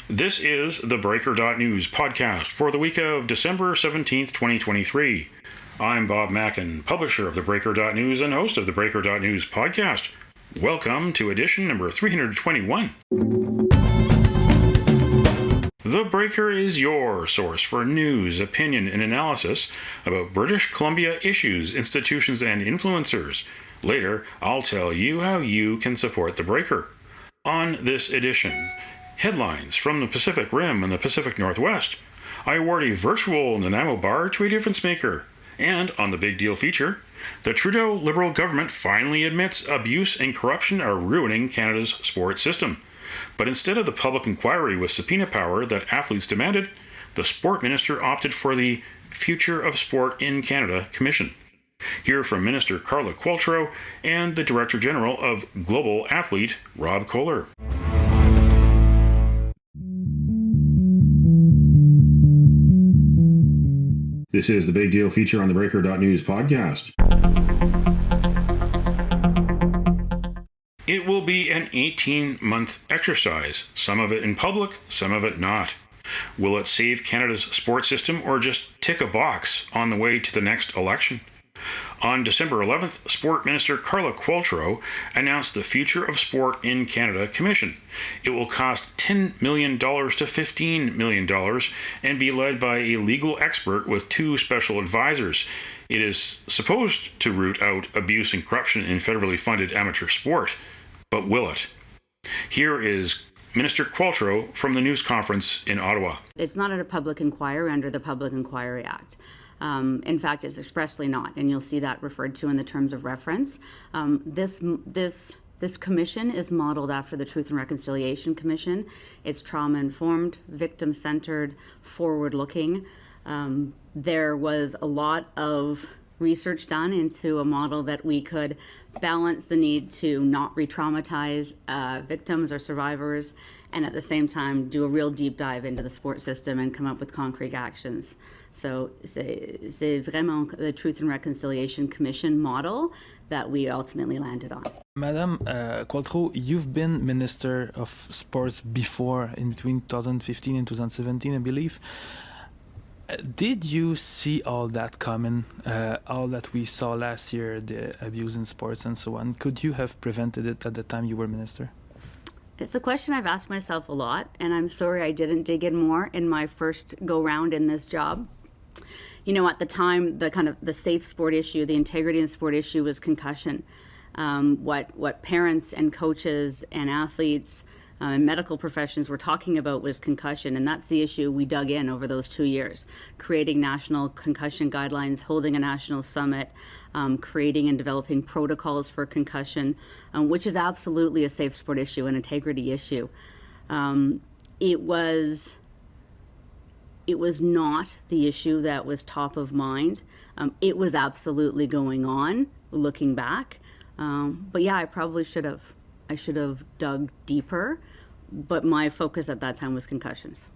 This is theBreaker.news podcast for the week of December 17th, 2023. I'm Bob Mackin, publisher of theBreaker.news and host of the Breaker.news podcast. Welcome to edition number 321. The Breaker is your source for news, opinion, and analysis about British Columbia issues, institutions, and influencers. Later, I'll tell you how you can support The Breaker. On this edition, headlines from the Pacific Rim and the Pacific Northwest. I award a virtual Nanaimo bar to a difference maker. And on the big deal feature, the Trudeau Liberal government finally admits abuse and corruption are ruining Canada's sports system. But instead of the public inquiry with subpoena power that athletes demanded, the sport minister opted for the Future of Sport in Canada Commission. Hear from Minister Carla Qualtrough and the Director General of Global Athlete, Rob Koehler. This is the big deal feature on the Breaker.news podcast. It will be an 18-month exercise, some of it in public, some of it not. Will it save Canada's sports system or just tick a box on the way to the next election? On December 11th, Sport Minister Carla Qualtrough announced the Future of Sport in Canada Commission. It will cost $10 million to $15 million and be led by a legal expert with 2 special advisors. It is supposed to root out abuse and corruption in federally funded amateur sport, but will it? Here is Minister Qualtrough from the news conference in Ottawa. It's not a public inquiry under the Public Inquiry Act. In fact, it's expressly not, and you'll see that referred to in the terms of reference. This commission is modeled after the Truth and Reconciliation Commission. It's trauma-informed, victim-centered, forward-looking. There was a lot of research done into a model that we could balance the need to not re-traumatize victims or survivors, and at the same time do a real deep dive into the sports system and come up with concrete actions. So c'est vraiment the Truth and Reconciliation Commission model that we ultimately landed on. Madam Qualtrough, you've been Minister of Sports before, in between 2015 and 2017, I believe. Did you see all that coming, all that we saw last year, the abuse in sports and so on? Could you have prevented it at the time you were Minister? It's a question I've asked myself a lot, and I'm sorry I didn't dig in more in my first go-round in this job. You know, at the time, the safe sport issue, the integrity in sport issue was concussion. What parents and coaches and athletes and medical professions were talking about was concussion, and that's the issue we dug in over those 2 years, creating national concussion guidelines, holding a national summit, creating and developing protocols for concussion, which is absolutely a safe sport issue, an integrity issue. It was not the issue that was top of mind. It was absolutely going on, looking back. But yeah, I should have dug deeper, but my focus at that time was concussions.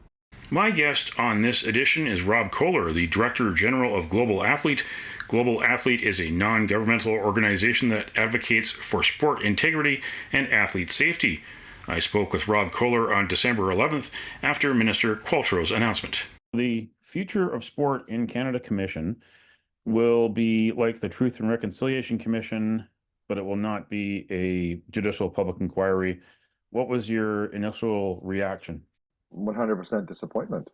My guest on this edition is Rob Koehler, the Director General of Global Athlete. Global Athlete is a non-governmental organization that advocates for sport integrity and athlete safety. I spoke with Rob Koehler on December 11th after Minister Qualtrough's announcement. The Future of Sport in Canada Commission will be like the Truth and Reconciliation Commission, but it will not be a judicial public inquiry. What was your initial reaction? 100% disappointment.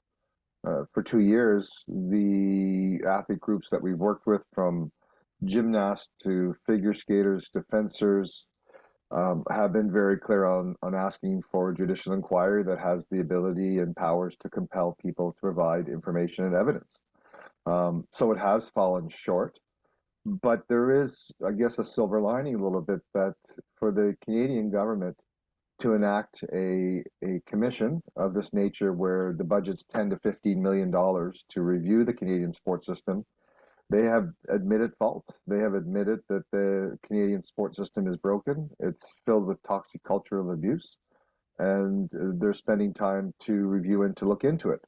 For 2 years, the athlete groups that we've worked with, from gymnasts to figure skaters to fencers, have been very clear on asking for a judicial inquiry that has the ability and powers to compel people to provide information and evidence. So it has fallen short. But there is, I guess, a silver lining a little bit, that for the Canadian government to enact a commission of this nature, where the budget's $10 to $15 million to review the Canadian sports system, they have admitted fault. They have admitted that the Canadian sports system is broken. It's filled with toxic cultural abuse, and they're spending time to review and to look into it.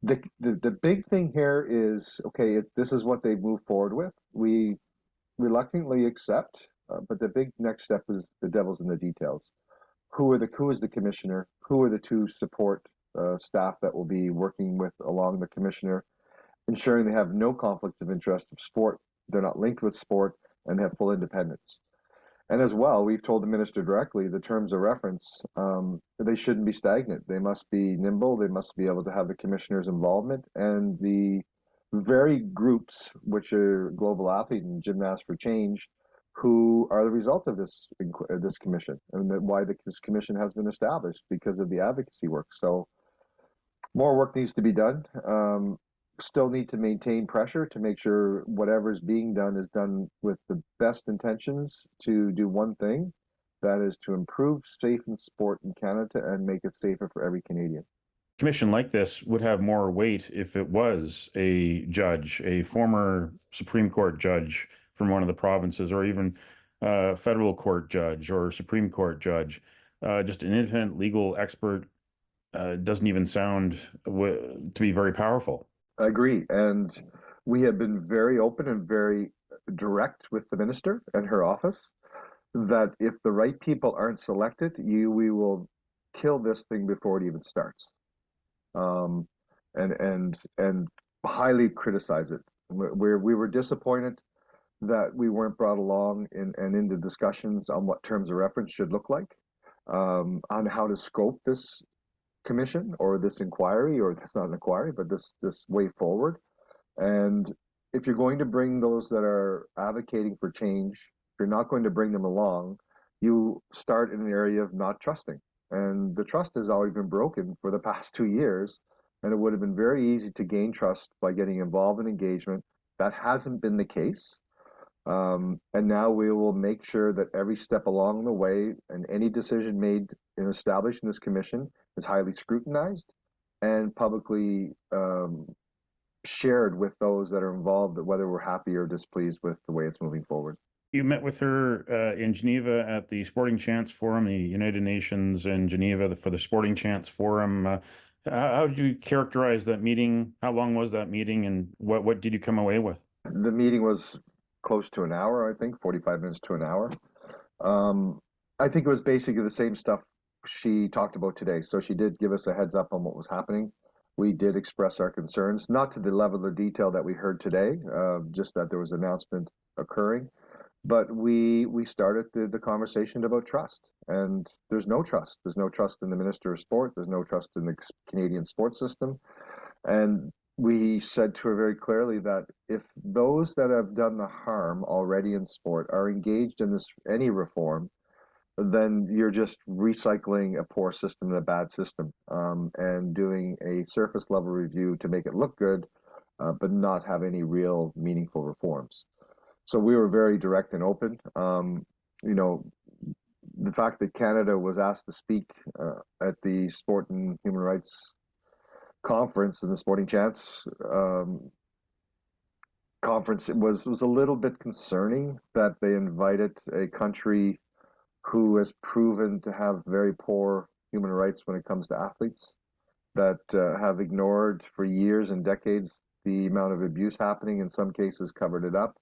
The big thing here is, okay, this is what they move forward with. We reluctantly accept, but the big next step is the devil's in the details. Who is the commissioner? Who are the 2 support staff that will be working with along the commissioner, ensuring they have no conflicts of interest of sport, they're not linked with sport, and have full independence. And as well, we've told the minister directly the terms of reference, they shouldn't be stagnant. They must be nimble. They must be able to have the commissioner's involvement and the very groups, which are Global Athlete and Gymnasts for Change, who are the result of this commission, and why this commission has been established because of the advocacy work. So more work needs to be done. Still need to maintain pressure to make sure whatever is being done is done with the best intentions to do one thing, that is to improve safe and sport in Canada and make it safer for every Canadian. Commission like this would have more weight if it was a judge, a former Supreme Court judge from one of the provinces, or even a federal court judge or Supreme Court judge. Just an independent legal expert doesn't even sound to be very powerful. I agree. And we have been very open and very direct with the minister and her office that if the right people aren't selected, we will kill this thing before it even starts. And highly criticize it. We were disappointed that we weren't brought along and into discussions on what terms of reference should look like, on how to scope this commission or this inquiry, or it's not an inquiry, but this way forward. And if you're going to bring those that are advocating for change, if you're not going to bring them along, you start in an area of not trusting. And the trust has always been broken for the past 2 years. And it would have been very easy to gain trust by getting involved in engagement. That hasn't been the case. And now we will make sure that every step along the way and any decision made in establishing this commission is highly scrutinized and publicly shared with those that are involved, whether we're happy or displeased with the way it's moving forward. You met with her in Geneva at the Sporting Chance Forum, the United Nations in Geneva for the Sporting Chance Forum. How did you characterize that meeting? How long was that meeting, and what did you come away with? The meeting was close to an hour, I think, 45 minutes to an hour. I think it was basically the same stuff she talked about today. So she did give us a heads up on what was happening. We did express our concerns, not to the level of detail that we heard today, just that there was an announcement occurring. But we started the conversation about trust, and there's no trust. There's no trust in the Minister of Sport. There's no trust in the Canadian sports system. And we said to her very clearly that if those that have done the harm already in sport are engaged in any reform, then you're just recycling a poor system and a bad system, and doing a surface level review to make it look good, but not have any real meaningful reforms. So we were very direct and open. The fact that Canada was asked to speak at the Sport and Human Rights Conference and the Sporting Chance Conference was a little bit concerning that they invited a country who has proven to have very poor human rights when it comes to athletes, that have ignored for years and decades the amount of abuse happening, in some cases covered it up.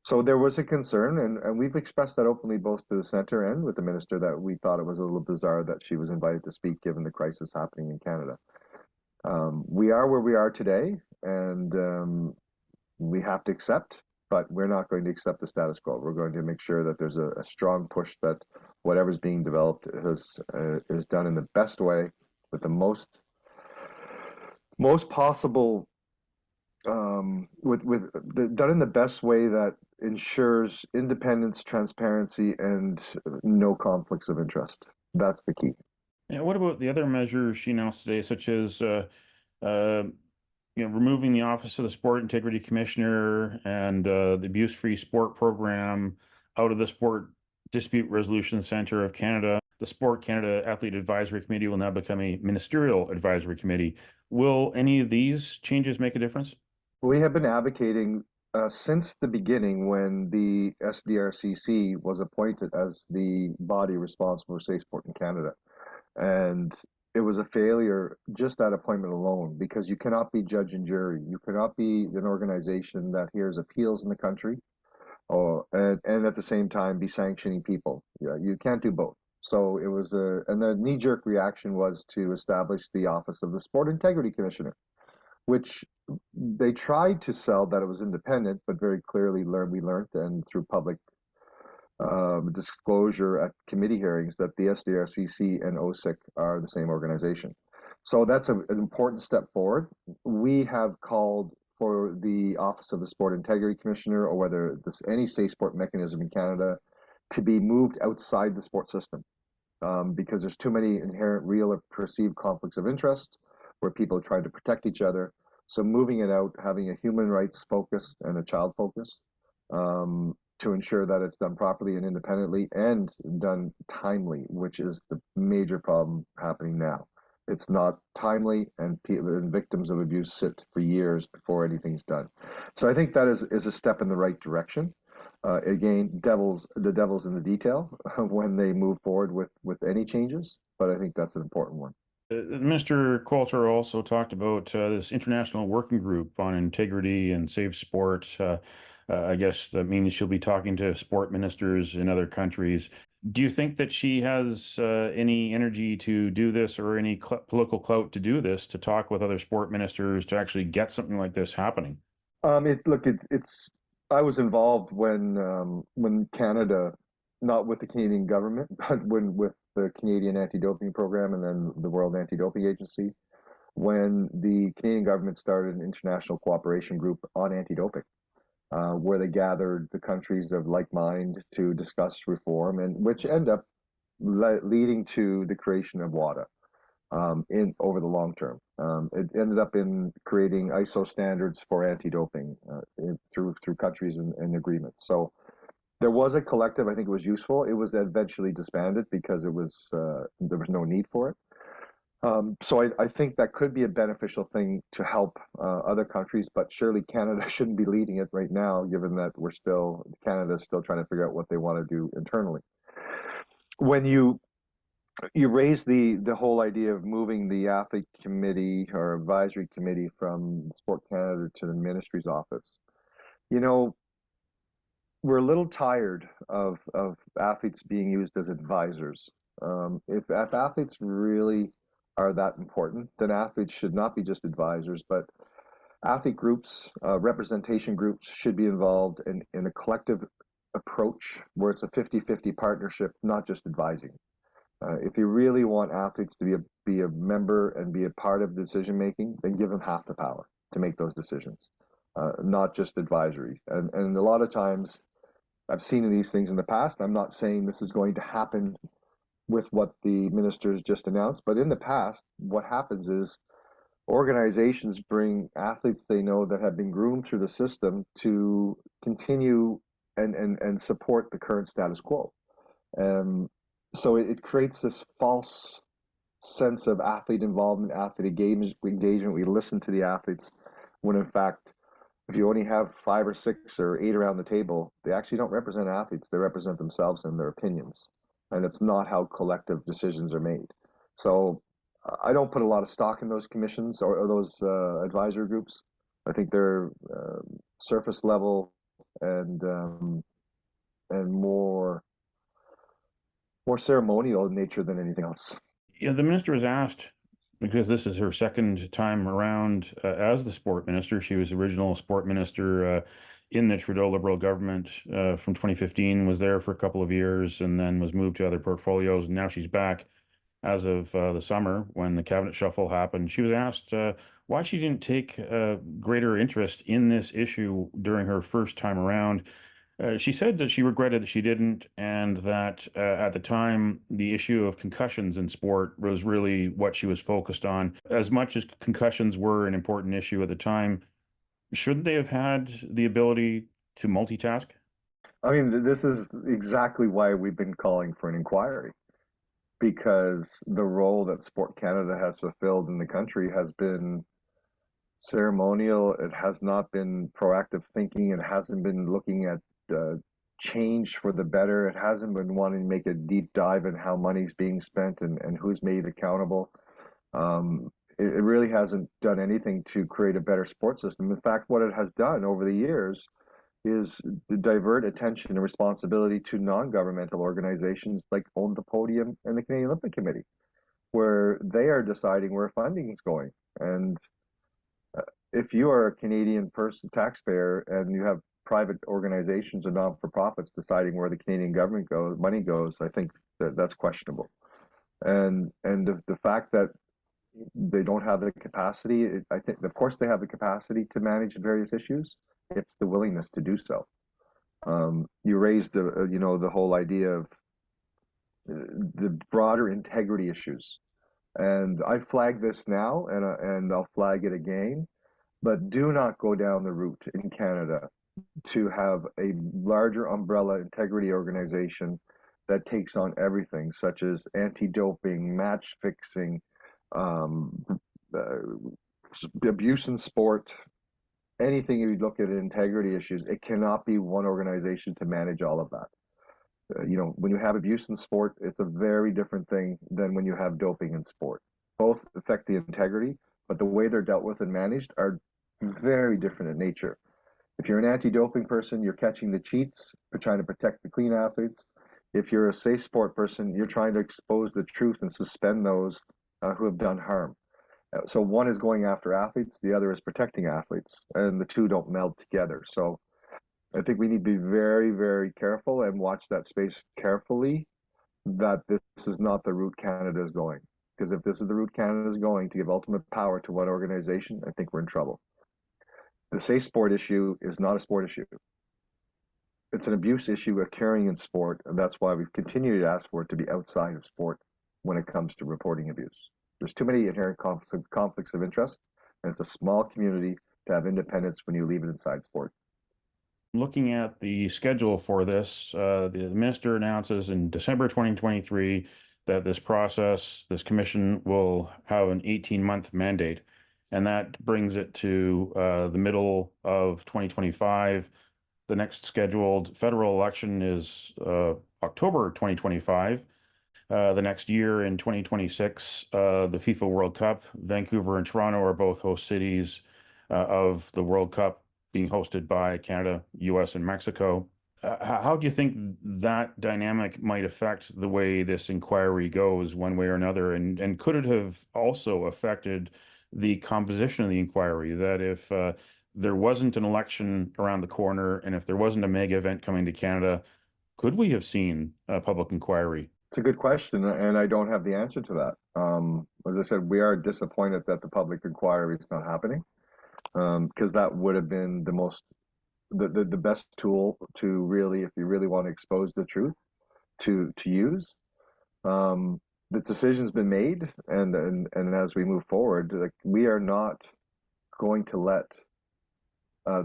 So there was a concern, and we've expressed that openly both to the centre and with the minister, that we thought it was a little bizarre that she was invited to speak given the crisis happening in Canada. We are where we are today, and we have to accept, but we're not going to accept the status quo. We're going to make sure that there's a strong push that whatever's being developed is done in the best way, with the most possible, done in the best way that ensures independence, transparency, and no conflicts of interest. That's the key. And what about the other measures she announced today, such as removing the Office of the Sport Integrity Commissioner and the Abuse-Free Sport Program out of the Sport Dispute Resolution Centre of Canada? The Sport Canada Athlete Advisory Committee will now become a ministerial advisory committee. Will any of these changes make a difference? We have been advocating since the beginning, when the SDRCC was appointed as the body responsible for safe sport in Canada. And it was a failure, just that appointment alone, because you cannot be judge and jury. You cannot be an organization that hears appeals in the country, and at the same time be sanctioning people. You can't do both. So it was and the knee-jerk reaction was to establish the office of the Sport Integrity Commissioner, which they tried to sell that it was independent, but very clearly we learned, and through public disclosure at committee hearings, that the SDRCC and OSIC are the same organization. So that's an important step forward. We have called for the Office of the Sport Integrity Commissioner, or whether this any safe sport mechanism in Canada, to be moved outside the sport system, because there's too many inherent real or perceived conflicts of interest where people are trying to protect each other. So moving it out, having a human rights focus and a child focus, to ensure that it's done properly and independently and done timely, which is the major problem happening now. It's not timely, and victims of abuse sit for years before anything's done. So I think that is a step in the right direction. Again, the devil's in the detail when they move forward with any changes, but I think that's an important one. Mr. Koehler also talked about this international working group on integrity and safe sport. I guess that means she'll be talking to sport ministers in other countries. Do you think that she has any energy to do this, or any political clout to do this, to talk with other sport ministers to actually get something like this happening? It's. I was involved when Canada, not with the Canadian government, but with the Canadian Anti-Doping Program and then the World Anti-Doping Agency, when the Canadian government started an international cooperation group on anti-doping, where they gathered the countries of like mind to discuss reform, and which end up leading to the creation of WADA. In over the long term, it ended up in creating ISO standards for anti-doping through countries and agreements. So there was a collective. I think it was useful. It was eventually disbanded because there was no need for it. So I think that could be a beneficial thing to help other countries, but surely Canada shouldn't be leading it right now, given that Canada's still trying to figure out what they want to do internally. When you raise the whole idea of moving the athlete committee or advisory committee from Sport Canada to the ministry's office. We're a little tired of athletes being used as advisors. If athletes really are that important, then athletes should not be just advisors, but athlete groups, representation groups should be involved in a collective approach where it's a 50-50 partnership, not just advising. If you really want athletes to be a member and be a part of decision making, then give them half the power to make those decisions, not just advisory. And a lot of times, I've seen these things in the past. I'm not saying this is going to happen with what the ministers just announced, but in the past, what happens is organizations bring athletes they know that have been groomed through the system to continue and support the current status quo. So it creates this false sense of athlete involvement, athlete engagement. We listen to the athletes, when in fact, if you only have 5 or 6 or 8 around the table, they actually don't represent athletes. They represent themselves and their opinions. And it's not how collective decisions are made. So I don't put a lot of stock in those commissions or those advisory groups. I think they're surface level and more ceremonial in nature than anything else. Yeah, the minister was asked, because this is her second time around as the sport minister. She was original sport minister in the Trudeau Liberal government from 2015, was there for a couple of years, and then was moved to other portfolios. And now she's back as of the summer when the cabinet shuffle happened. She was asked why she didn't take greater interest in this issue during her first time around. She said that she regretted that she didn't, and that at the time, the issue of concussions in sport was really what she was focused on. As much as concussions were an important issue at the time, shouldn't they have had the ability to multitask? I mean, this is exactly why we've been calling for an inquiry, because the role that Sport Canada has fulfilled in the country has been ceremonial. It has not been proactive thinking. It hasn't been looking at change for the better. It hasn't been wanting to make a deep dive in how money's being spent and who's made accountable. It really hasn't done anything to create a better sports system. In fact, what it has done over the years is to divert attention and responsibility to non-governmental organizations like Own the Podium and the Canadian Olympic Committee, where they are deciding where funding is going. And if you are a Canadian person, taxpayer, and you have private organizations or non-for-profits deciding where the Canadian government money goes, I think that's questionable. And the fact that they don't have the capacity, I think, of course, they have the capacity to manage various issues. It's the willingness to do so. You raised the whole idea of the broader integrity issues, and I flag this now, and I'll flag it again. But do not go down the route in Canada to have a larger umbrella integrity organization that takes on everything, such as anti-doping, match fixing, abuse in sport, anything you look at integrity issues. It cannot be one organization to manage all of that. When you have abuse in sport, it's a very different thing than when you have doping in sport. Both affect the integrity, but the way they're dealt with and managed are very different in nature. If you're an anti-doping person, you're catching the cheats, you're trying to protect the clean athletes. If you're a safe sport person, you're trying to expose the truth and suspend those who have done harm. So one is going after athletes, the other is protecting athletes, and the two don't meld together. So I think we need to be very, very careful and watch that space carefully, that this is not the route Canada is going. Because if this is the route Canada is going, to give ultimate power to one organization, I think we're in trouble. The safe sport issue is not a sport issue. It's an abuse issue occurring in sport, and that's why we've continued to ask for it to be outside of sport when it comes to reporting abuse. There's too many inherent conflicts of interest, and it's a small community to have independence when you leave it inside sport. Looking at the schedule for this, the minister announces in December 2023 that this commission will have an 18-month mandate, and that brings it to the middle of 2025. The next scheduled federal election is October 2025. The next year in 2026, the FIFA World Cup. Vancouver and Toronto are both host cities of the World Cup, being hosted by Canada, US, and Mexico. How do you think that dynamic might affect the way this inquiry goes one way or another? And could it have also affected the composition of the inquiry, that if there wasn't an election around the corner and if there wasn't a mega event coming to Canada, could we have seen a public inquiry? It's a good question, and I don't have the answer to that. As I said, we are disappointed that the public inquiry is not happening, because that would have been the best tool to really, if you really want to expose the truth, to use. The decision's been made, and as we move forward, like, we are not going to let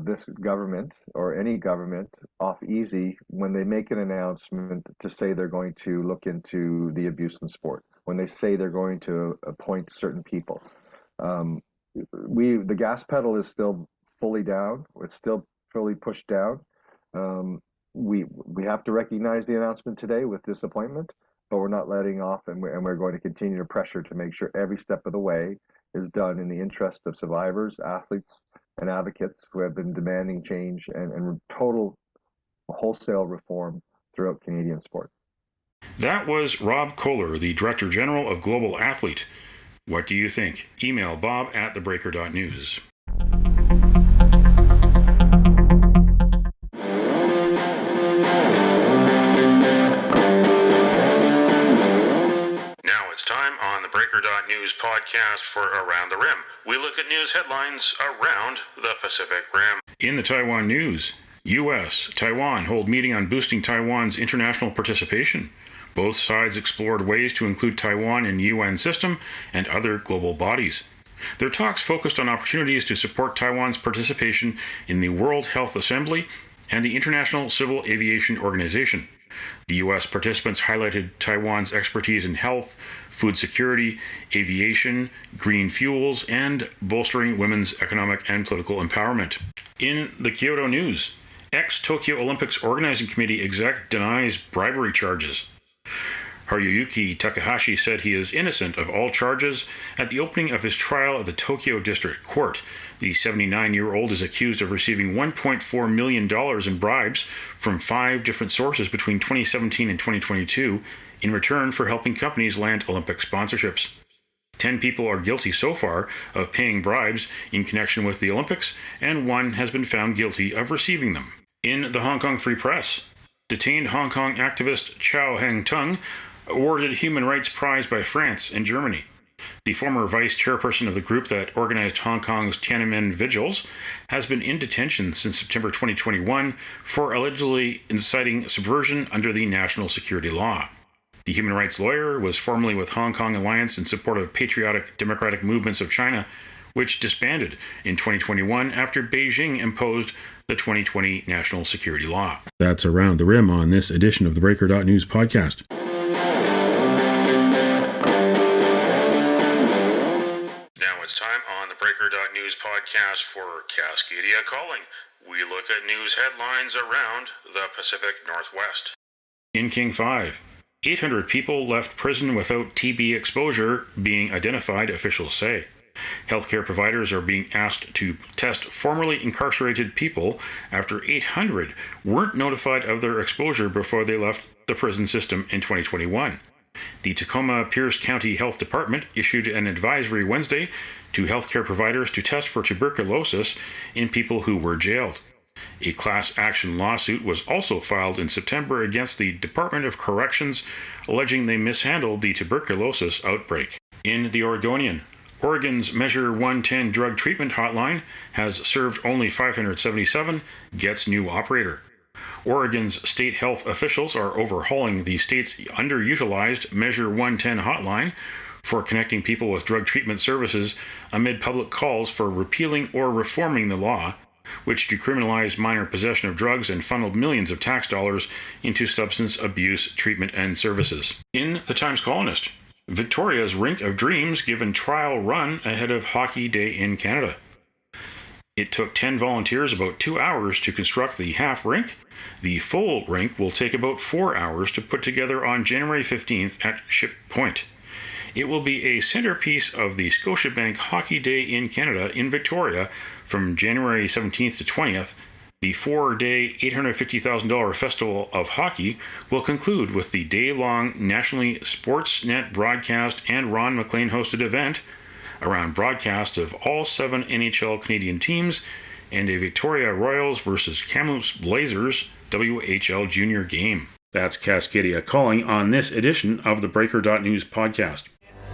this government or any government off easy when they make an announcement to say they're going to look into the abuse in sport, when they say they're going to appoint certain people. The gas pedal is still fully down. It's still fully pushed down. We have to recognize the announcement today with disappointment, but we're not letting off, and we're going to continue to pressure to make sure every step of the way is done in the interest of survivors, athletes, and advocates who have been demanding change and total wholesale reform throughout Canadian sport. That was Rob Koehler, the Director General of Global Athlete. What do you think? Email bob@theBreaker.news. Now it's time on the Breaker.news podcast for Around the Rim. We look at news headlines around the Pacific Rim. In the Taiwan news, U.S., Taiwan hold meeting on boosting Taiwan's international participation. Both sides explored ways to include Taiwan in UN system and other global bodies. Their talks focused on opportunities to support Taiwan's participation in the World Health Assembly and the International Civil Aviation Organization. The U.S. participants highlighted Taiwan's expertise in health, food security, aviation, green fuels, and bolstering women's economic and political empowerment. In the Kyoto news, ex-Tokyo Olympics Organizing Committee exec denies bribery charges. Haruyuki Takahashi said he is innocent of all charges at the opening of his trial at the Tokyo District Court. The 79-year-old is accused of receiving $1.4 million in bribes from 5 different sources between 2017 and 2022 in return for helping companies land Olympic sponsorships. 10 people are guilty so far of paying bribes in connection with the Olympics, and 1 has been found guilty of receiving them. In the Hong Kong Free Press, detained Hong Kong activist Chow Heng-tung awarded Human Rights Prize by France and Germany. The former vice chairperson of the group that organized Hong Kong's Tiananmen vigils has been in detention since September 2021 for allegedly inciting subversion under the national security law. The human rights lawyer was formerly with Hong Kong Alliance in support of patriotic democratic movements of China, which disbanded in 2021 after Beijing imposed the 2020 national security law. That's Around the Rim on this edition of the Breaker.news podcast. Now it's time on the Breaker.news podcast for Cascadia Calling. We look at news headlines around the Pacific Northwest. In King 5, 800 people left prison without TB exposure being identified, officials say. Healthcare providers are being asked to test formerly incarcerated people after 800 weren't notified of their exposure before they left the prison system in 2021. The Tacoma Pierce County Health Department issued an advisory Wednesday to healthcare providers to test for tuberculosis in people who were jailed. A class action lawsuit was also filed in September against the Department of Corrections, alleging they mishandled the tuberculosis outbreak. In the Oregonian, Oregon's Measure 110 drug treatment hotline has served only 577, gets new operator. Oregon's state health officials are overhauling the state's underutilized Measure 110 hotline for connecting people with drug treatment services amid public calls for repealing or reforming the law, which decriminalized minor possession of drugs and funneled millions of tax dollars into substance abuse treatment and services. In the Times-Colonist, Victoria's Rink of Dreams given trial run ahead of Hockey Day in Canada. It took 10 volunteers about 2 hours to construct the half rink. The full rink will take about 4 hours to put together on January 15th at Ship Point. It will be a centerpiece of the Scotiabank Hockey Day in Canada in Victoria from January 17th to 20th. The 4-day, $850,000 Festival of Hockey will conclude with the day-long nationally Sportsnet broadcast and Ron MacLean hosted event around broadcasts of all 7 NHL Canadian teams and a Victoria Royals versus Kamloops Blazers WHL Junior game. That's Cascadia Calling on this edition of the Breaker.news podcast.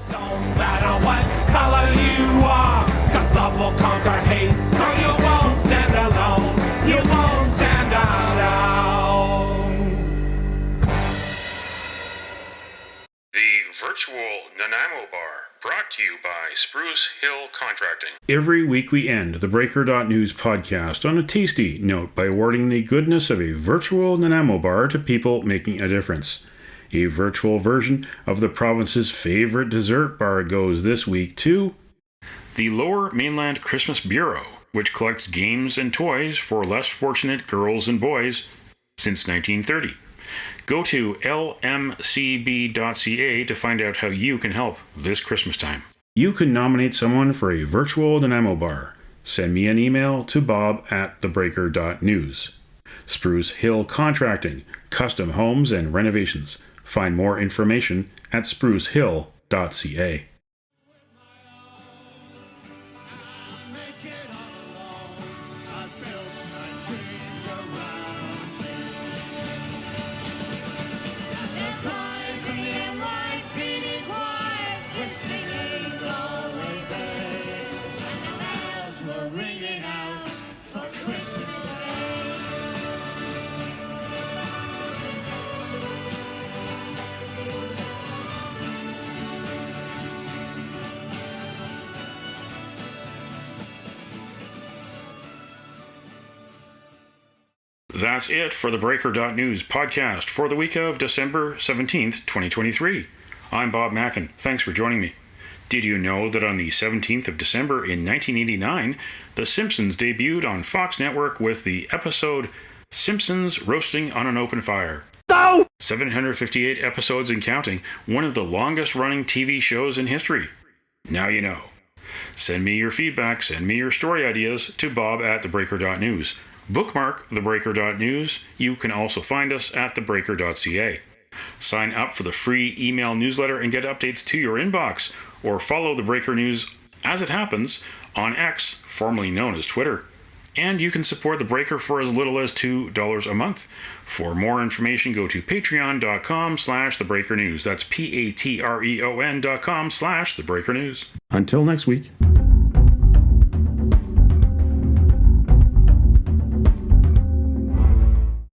Don't matter what color you are, 'cause love will conquer hate, so you won't stand alone. You won't stand alone. The virtual Nanaimo Bar, brought to you by Spruce Hill Contracting. Every week we end the Breaker.news podcast on a tasty note by awarding the goodness of a virtual Nanaimo Bar to people making a difference. A virtual version of the province's favorite dessert bar goes this week to the Lower Mainland Christmas Bureau, which collects games and toys for less fortunate girls and boys since 1930. Go to lmcb.ca to find out how you can help this Christmas time. You can nominate someone for a virtual Nanaimo Bar. Send me an email to bob@theBreaker.news. Spruce Hill Contracting, custom homes and renovations. Find more information at sprucehill.ca. That's it for the Breaker.news podcast for the week of December 17th, 2023. I'm Bob Mackin. Thanks for joining me. Did you know that on the 17th of December in 1989, The Simpsons debuted on Fox Network with the episode Simpsons Roasting on an Open Fire? No! 758 episodes and counting, one of the longest running TV shows in history. Now you know. Send me your feedback, send me your story ideas to bob@theBreaker.news. Bookmark theBreaker.news. You can also find us at theBreaker.ca. Sign up for the free email newsletter and get updates to your inbox, or follow The Breaker News as it happens on X, formerly known as Twitter. And you can support The Breaker for as little as $2 a month. For more information, go to patreon.com/thebreakernews. That's patreon.com/thebreakernews. Until next week.